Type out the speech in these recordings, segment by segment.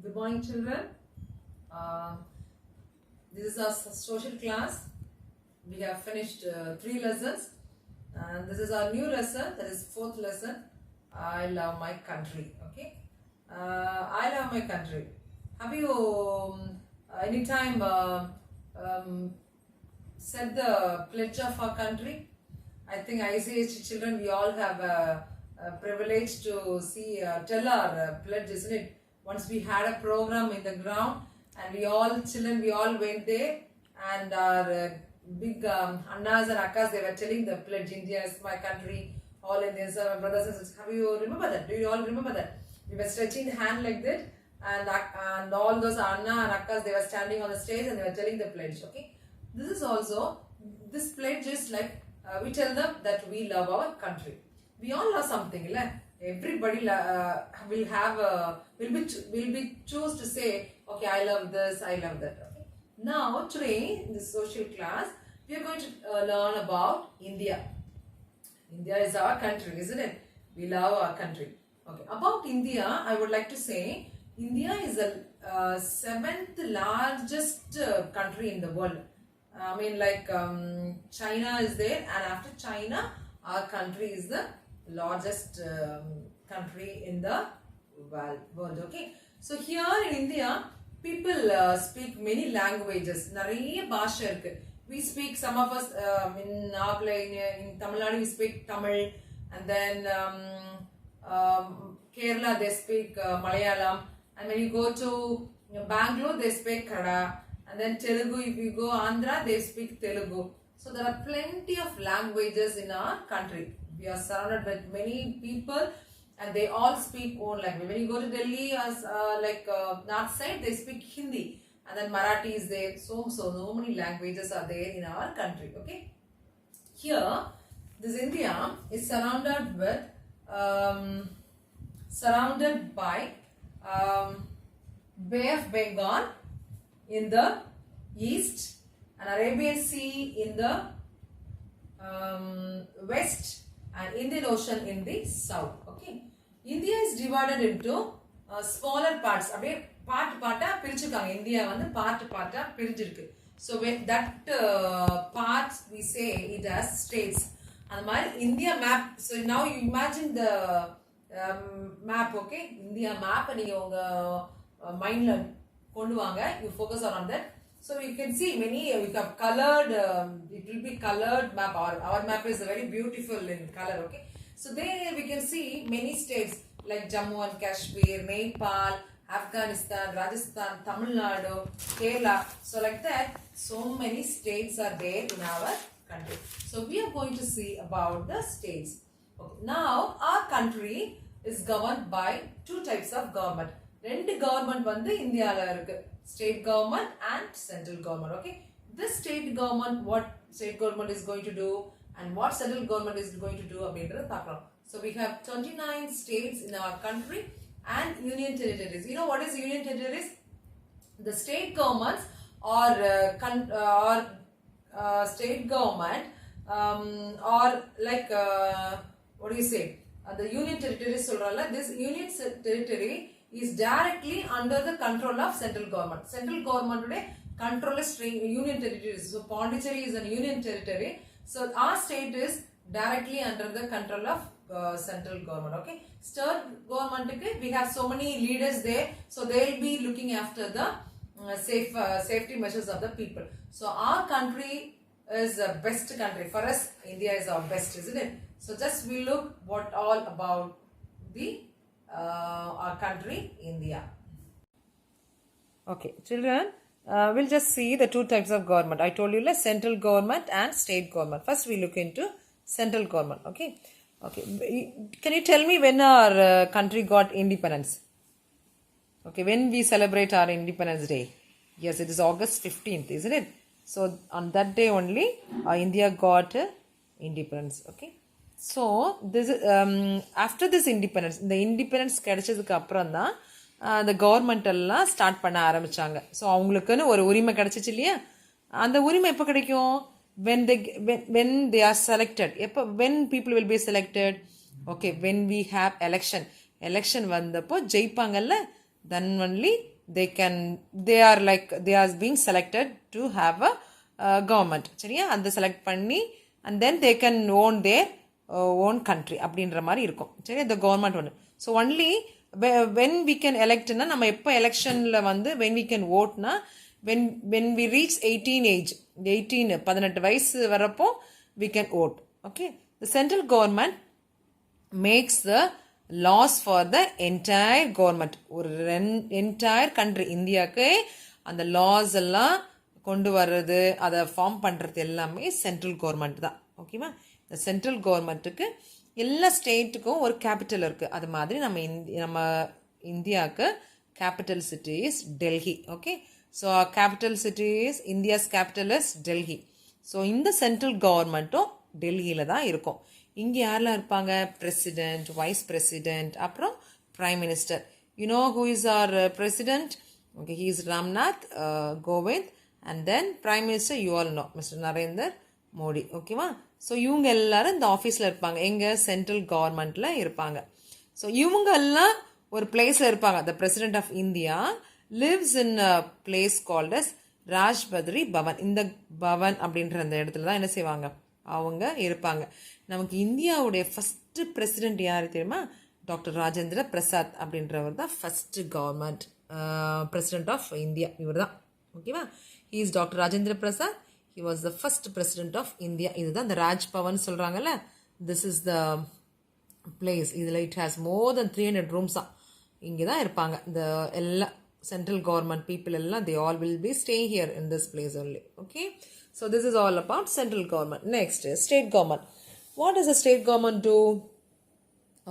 Good morning, children. Uh, this is our social class. We have finished 3 lessons, and this is our new lesson. That is 4th lesson. I love my country. Okay. I love my country. Have you anytime said the pledge of our country? I think ICH children, we all have a privilege to see tell our pledge, isn't it? Once we had a program in the ground, and we all children, we all went there, and our big annas and akkas, they were telling the pledge. India is my country. All Indians are my brothers and sisters. Have you remember that? Do you all remember that? We were stretching the hand like that, and all those anna and akkas, they were standing on the stage and they were telling the pledge. Okay, this pledge is like we tell them that we love our country. We all love something, right? Everybody will have will be choose to say, okay, I love this, I love that. Okay. Now today in this social class, we are going to learn about India. India is our country, isn't it? We love our country. Okay. About India, I would like to say India is the 7th largest country in the world. I mean, like China is there, and after China, our country is the largest country in the world. Okay, so here in India, people speak many languages. நிறைய பாஷை இருக்கு. We speak, some of us in Tamil Nadu we speak Tamil, and then Kerala they speak Malayalam, and when you go to Bangalore they speak Kannada, and then Telugu, if you go Andhra they speak Telugu. So there are plenty of languages in our country. We are surrounded with many people, and they all speak own language. When you go to Delhi, as north side, they speak Hindi, and then Marathi is there. So many languages are there in our country. Okay, here this India is surrounded by Bay of Bengal in the east, and Arabian Sea in the west, and Indian Ocean in the south. Okay, India is divided into smaller parts. அப்படியே பார்ட்டா பிரிச்சிருக்காங்க. India வந்து பார்ட்டா பிரிஞ்சிருக்கு. So when that parts we say it as states. அந்த மாதிரி India map. So now you imagine the map. Okay, India map நீங்க உங்க மைண்ட்ல கொண்டு வாங்க. You focus on that. So you can see many, we have colored, it will be colored map. Our map is very beautiful in color. Okay, so there we can see many states like Jammu and Kashmir, Nepal, Afghanistan, Rajasthan, Tamil Nadu, Kerala. So like that, so many states are there in our country. So we are going to see about the states. Okay. Now our country is governed by 2 types of government. 2 government வந்து இந்தியால இருக்கு. State government and central government. Okay, this state government, what state government is going to do and what central government is going to do அப்படின்றது பார்க்கலாம். So we have 29 states in our country and union territories. You know what is union territories? The state governments or state government or like what do you say? The union territories சொல்றல, this union territory is directly under the control of central government. Central government today control union territories. So Pondicherry is a union territory. So our state is directly under the control of central government. Okay, state government we have so many leaders there, so they will be looking after the safety measures of the people. So our country is the best country for us. India is our best, isn't it? So just we look what all about the our country, India. Okay, children, we'll just see the 2 types of government. I told you, like central government and state government. First, we look into central government. Okay. Can you tell me when our country got independence? Okay, when we celebrate our Independence Day? Yes, it is August 15th, isn't it? So on that day only, India got independence. Okay. So this after this independence, இந்த independence கிடைச்சதுக்கு அப்புறம் தான் அந்த government எல்லாம் start பண்ண ஆரம்பித்தாங்க. So அவங்களுக்குன்னு ஒரு உரிமை கிடைச்சிச்சு இல்லையா? அந்த உரிமை எப்போ கிடைக்கும்? when they are selected. எப்போ? when people will be selected? Okay, when we have election வந்தப்போ ஜெயிப்பாங்கல்ல, then only they are being selected to have a government. சரியா, அந்த செலக்ட் பண்ணி and then they can own their own country அப்படின்ற மாதிரி இருக்கும். சரி, the government ஒன்று. So only when we can electனா நம்ம எப்போ எலெக்ஷனில் வந்து when we can voteனா when we reach 18 age, 18 வயசு வரப்போ we can vote. Okay, the central government makes the laws for the entire government. ஒரு entire country இந்தியாவுக்கு அந்த laws எல்லாம் கொண்டு வர்றது, அதை ஃபார்ம் பண்ணுறது எல்லாமே சென்ட்ரல் கவர்மெண்ட் தான். ஓகேவா, இந்த சென்ட்ரல் கவர்மெண்ட்டுக்கு எல்லா ஸ்டேட்டுக்கும் ஒரு கேபிட்டல் இருக்குது. அது மாதிரி நம்ம இந்தியாவுக்கு capital city is Delhi. Okay, so capital city is India's capital is Delhi. So இந்த சென்ட்ரல் கவர்மெண்ட்டும் டெல்லியில் தான் இருக்கும். இங்கே யாரெல்லாம் இருப்பாங்க? பிரசிடென்ட், வைஸ் பிரசிடென்ட், அப்புறம் prime minister. You know who is our president? Okay, he is Ramnath Kovind. And then prime minister you all know, mister Narender Modi. ஓகேவா, ஸோ இவங்க எல்லாரும் இந்த ஆஃபீஸில் இருப்பாங்க. எங்கள் சென்ட்ரல் கவர்மெண்ட்டில் இருப்பாங்க. ஸோ இவங்க எல்லாம் ஒரு பிளேஸில் இருப்பாங்க. The president of India lives in a place called as Rashtrapati Bhavan. இந்த பவன் அப்படின்ற அந்த இடத்துல தான் என்ன செய்வாங்க? அவங்க இருப்பாங்க. நமக்கு இந்தியாவுடைய ஃபஸ்ட்டு பிரசிடென்ட் யார் தெரியுமா? டாக்டர் ராஜேந்திர பிரசாத் அப்படின்றவர் தான் first government president of India. இவர் தான். ஓகேவா, he is doctor Rajendra Prasad. He was the first president of India. இதுதான் இந்த ராஜ் பவன் சொல்கிறாங்கல்ல, திஸ் இஸ் த பிளேஸ். இதில் it has more than 300 rooms தான். இங்கே தான் இருப்பாங்க இந்த எல்லா சென்ட்ரல் கவர்மெண்ட் பீப்புள் எல்லாம். they all will be staying here in this place only. Okay, so this is all about central government. Next is state government. What does the state government do?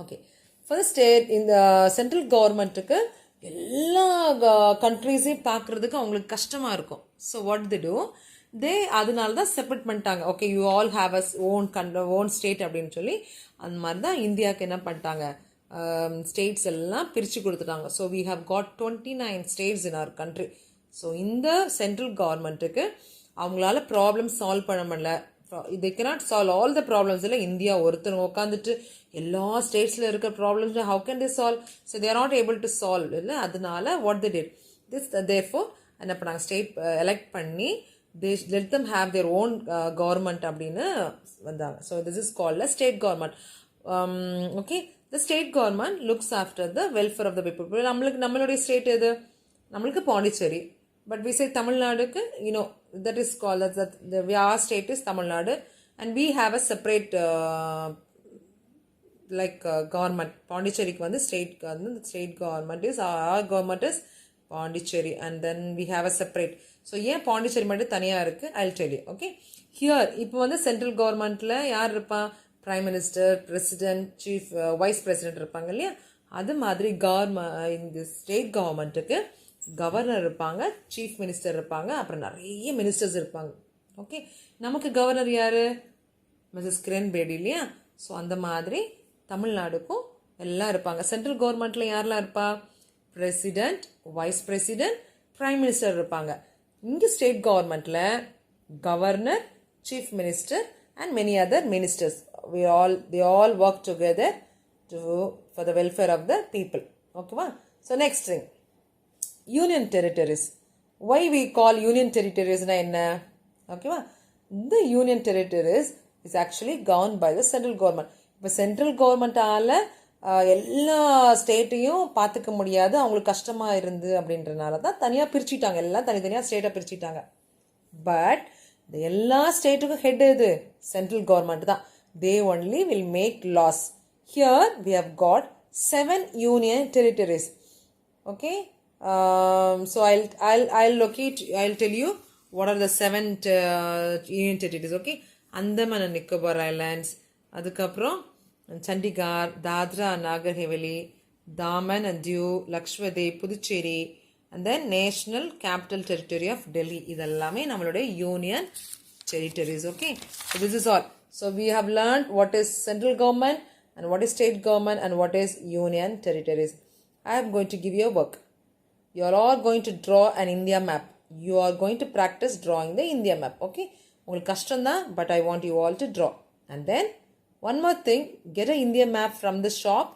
Okay, for the state, in the central government-க்கு எல்லா கண்ட்ரீஸையும் பார்க்குறதுக்கு அவங்களுக்கு கஷ்டமாக இருக்கும். So what they do, அதனால தான் separate பண்ணிட்டாங்க. Okay, you all have as own state அப்படின்னு சொல்லி அந்த மாதிரி தான் இந்தியாவுக்கு என்ன பண்ணிட்டாங்க, ஸ்டேட்ஸ் எல்லாம் பிரித்து கொடுத்துட்டாங்க. So we have got 29 states in our country. So இந்த சென்ட்ரல் கவர்மெண்ட்டுக்கு அவங்களால ப்ராப்ளம் சால்வ் பண்ண முடியல. they cannot solve all the problems. இல்லை, இந்தியா ஒருத்தர் உட்காந்துட்டு எல்லா ஸ்டேட்ஸில் இருக்கிற problems how can they solve? So they are not able to solve. இல்லை, அதனால what they did, therefore என்ன பண்ணாங்க, ஸ்டேட் எலெக்ட் பண்ணி they let them have their own government அப்படின்னு வந்தாங்க. So this is called a state government. Okay, the state government looks after the welfare of the people. நம்மளுடைய state எது? நம்மளுக்கு Pondicherry. But we say Tamil Nadu, that is called, our state is Tamil Nadu, and we have a separate government. Pondicherry வந்து state government is, our government is Pondicherry, and then we have a separate. So ஏன் பாண்டிச்சேரி மட்டும் தனியாக இருக்குது, I'll tell you. Okay, here இப்போ வந்து central கவர்மெண்ட்டில் யார் இருப்பா? Prime minister, president, chief, vice president இருப்பாங்க இல்லையா? அது மாதிரி இந்த ஸ்டேட் கவர்மெண்ட்டுக்கு கவர்னர் இருப்பாங்க, சீஃப் மினிஸ்டர் இருப்பாங்க, அப்புறம் நிறைய மினிஸ்டர்ஸ் இருப்பாங்க. ஓகே, நமக்கு கவர்னர் யார்? மிஸ்ஸஸ் கிரண் பேடி இல்லையா? ஸோ அந்த மாதிரி தமிழ்நாடுக்கும் எல்லாம் இருப்பாங்க. சென்ட்ரல் கவர்மெண்ட்டில் யாரெல்லாம் இருப்பா? President, vice president, prime minister இருப்பாங்க. இங்கே ஸ்டேட் கவர்மெண்ட்டில் governor, chief minister and many other ministers. they all work together for the welfare of the people. ஓகேவா? So next thing, union territories. why we call union territories na enna? Okay, the union territories is actually governed by the central government. இப்போ central கவர்மெண்ட்டால் எல்லா ஸ்டேட்டையும் பார்த்துக்க முடியாது, அவங்களுக்கு கஷ்டமாக இருந்து அப்படின்றனால தான் தனியாக பிரிச்சுட்டாங்க. எல்லாம் தனித்தனியாக ஸ்டேட்டை பிரிச்சுட்டாங்க. பட் இந்த எல்லா ஸ்டேட்டுக்கும் ஹெட் எது? சென்ட்ரல் கவர்மெண்ட் தான். they only will make laws. Here we have got 7 union territories. Okay, so I'll tell you what are the 7 union territories. Okay, Andaman and Nicobar Islands, adukaprom Chandigarh, Dadra and Nagar Haveli, Daman and Diu, Lakshadweep, Puducherry, and then National Capital Territory of Delhi. இதெல்லாமே நம்மளுடைய union territories. Okay, so this is all. So we have learned what is central government and what is state government and what is union territories. I am going to give you a work. You are all going to draw an India map. You are going to practice drawing the India map. Okay, உங்களுக்கு கஷ்டம் தான், but I want you all to draw. And then one more thing, get an India map from the shop,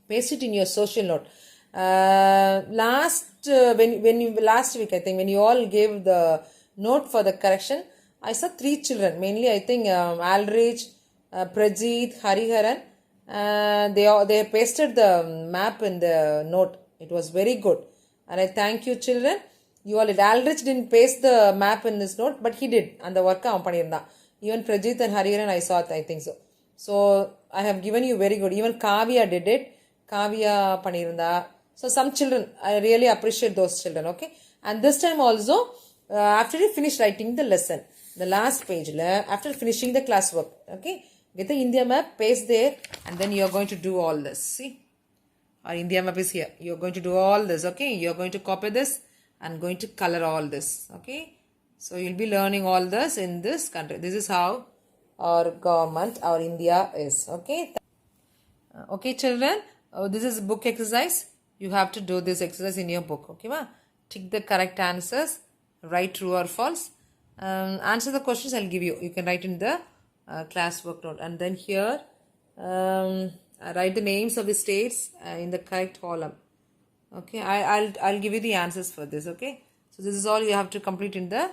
paste it in your social note. Last week, I think, when you all gave the note for the correction, I saw 3 children mainly. I think Alrich, Prajeet, Hariharan. They pasted the map in the note. It was very good, and I thank you, children. You all did. Alrich didn't paste the map in this note, but he did. And the work அவன் பண்ணியிருந்தான். Even Prajeet and Hariharan, I saw it. I think so. So I have given you very good. Even Kavya did it. Kavya பண்ணியிருந்தா. So some children, I really appreciate those children. Okay. And this time also, after you finish writing the lesson, the last page, after finishing the classwork, okay, get the India map, paste there, and then you are going to do all this. See, our India map is here. You are going to do all this. Okay, you are going to copy this and going to color all this. Okay, so you'll be learning all this in this country. This is how our government, our India is. Okay. Okay, children, this is book exercise. You have to do this exercise in your book. Okay, ma? Tick the correct answers, write true or false. Answer the questions I'll give you. You can write in the classwork note. And then here, write the names of the states in the correct column. Okay, I'll give you the answers for this. Okay, so this is all you have to complete in the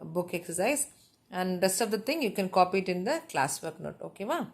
book exercise, and rest of the thing you can copy it in the classwork note. Okay, ma?